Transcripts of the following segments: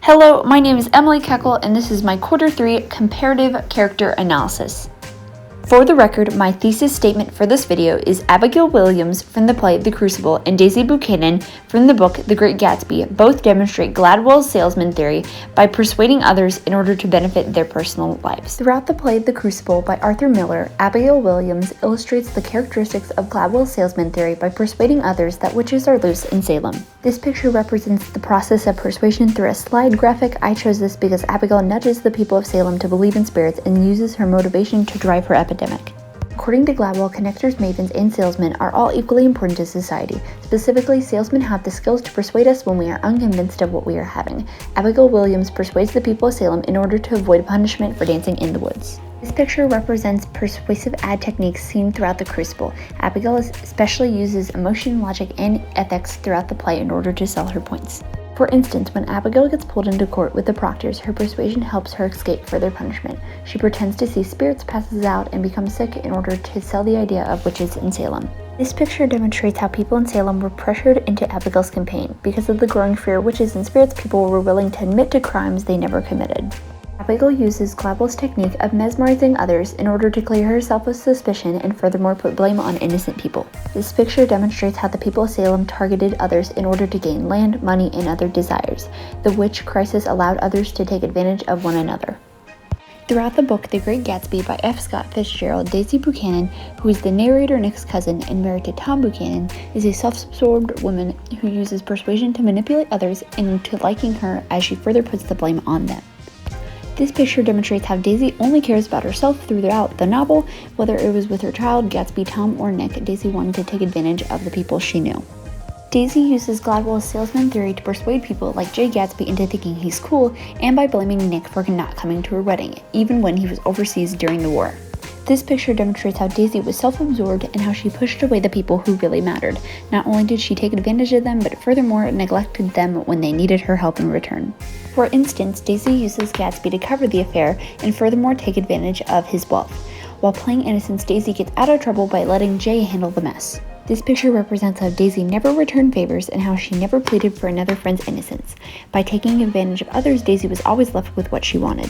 Hello, my name is Emily Keckle, and this is my Quarter 3 Comparative Character Analysis. For the record, my thesis statement for this video is Abigail Williams from the play The Crucible and Daisy Buchanan from the book The Great Gatsby both demonstrate Gladwell's salesman theory by persuading others in order to benefit their personal lives. Throughout the play The Crucible by Arthur Miller, Abigail Williams illustrates the characteristics of Gladwell's salesman theory by persuading others that witches are loose in Salem. This picture represents the process of persuasion through a slide graphic. I chose this because Abigail nudges the people of Salem to believe in spirits and uses her motivation to drive her epidemic. According to Gladwell, connectors, mavens, and salesmen are all equally important to society. Specifically, salesmen have the skills to persuade us when we are unconvinced of what we are having. Abigail Williams persuades the people of Salem in order to avoid punishment for dancing in the woods. This picture represents persuasive ad techniques seen throughout The Crucible. Abigail especially uses emotion, logic, and ethics throughout the play in order to sell her points. For instance, when Abigail gets pulled into court with the proctors, her persuasion helps her escape further punishment. She pretends to see spirits, passes out, and becomes sick in order to sell the idea of witches in Salem. This picture demonstrates how people in Salem were pressured into Abigail's campaign. Because of the growing fear of witches and spirits, people were willing to admit to crimes they never committed. Abigail uses Gladwell's technique of mesmerizing others in order to clear herself of suspicion and furthermore put blame on innocent people. This picture demonstrates how the people of Salem targeted others in order to gain land, money, and other desires. The witch crisis allowed others to take advantage of one another. Throughout the book The Great Gatsby by F. Scott Fitzgerald, Daisy Buchanan, who is the narrator Nick's cousin and married to Tom Buchanan, is a self-absorbed woman who uses persuasion to manipulate others into liking her as she further puts the blame on them. This picture demonstrates how Daisy only cares about herself throughout the novel. Whether it was with her child, Gatsby, Tom, or Nick, Daisy wanted to take advantage of the people she knew. Daisy uses Gladwell's salesman theory to persuade people like Jay Gatsby into thinking he's cool, and by blaming Nick for not coming to her wedding, even when he was overseas during the war. This picture demonstrates how Daisy was self-absorbed and how she pushed away the people who really mattered. Not only did she take advantage of them, but furthermore neglected them when they needed her help in return. For instance, Daisy uses Gatsby to cover the affair and furthermore take advantage of his wealth. While playing innocence, Daisy gets out of trouble by letting Jay handle the mess. This picture represents how Daisy never returned favors and how she never pleaded for another friend's innocence. By taking advantage of others, Daisy was always left with what she wanted.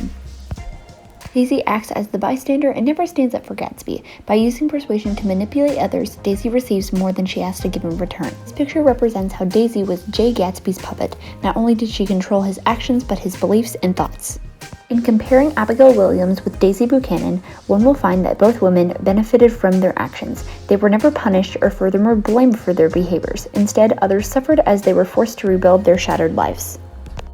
Daisy acts as the bystander and never stands up for Gatsby. By using persuasion to manipulate others, Daisy receives more than she has to give in return. This picture represents how Daisy was Jay Gatsby's puppet. Not only did she control his actions, but his beliefs and thoughts. In comparing Abigail Williams with Daisy Buchanan, one will find that both women benefited from their actions. They were never punished or furthermore blamed for their behaviors. Instead, others suffered as they were forced to rebuild their shattered lives.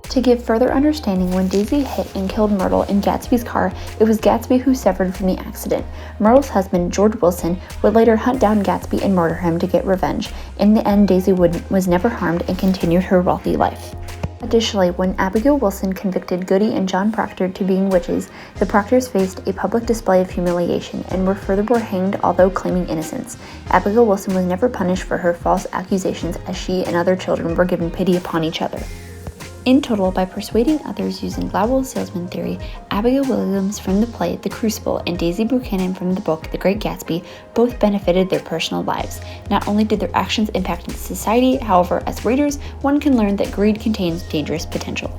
To give further understanding, when Daisy hit and killed Myrtle in Gatsby's car, it was Gatsby who suffered from the accident. Myrtle's husband, George Wilson, would later hunt down Gatsby and murder him to get revenge. In the end, Daisy was never harmed and continued her wealthy life. Additionally, when Abigail Wilson convicted Goody and John Proctor to being witches, the Proctors faced a public display of humiliation and were furthermore hanged, although claiming innocence. Abigail Wilson was never punished for her false accusations, as she and other children were given pity upon each other. In total, by persuading others using Gladwell's salesman theory, Abigail Williams from the play The Crucible and Daisy Buchanan from the book The Great Gatsby both benefited their personal lives. Not only did their actions impact society, however, as readers, one can learn that greed contains dangerous potential.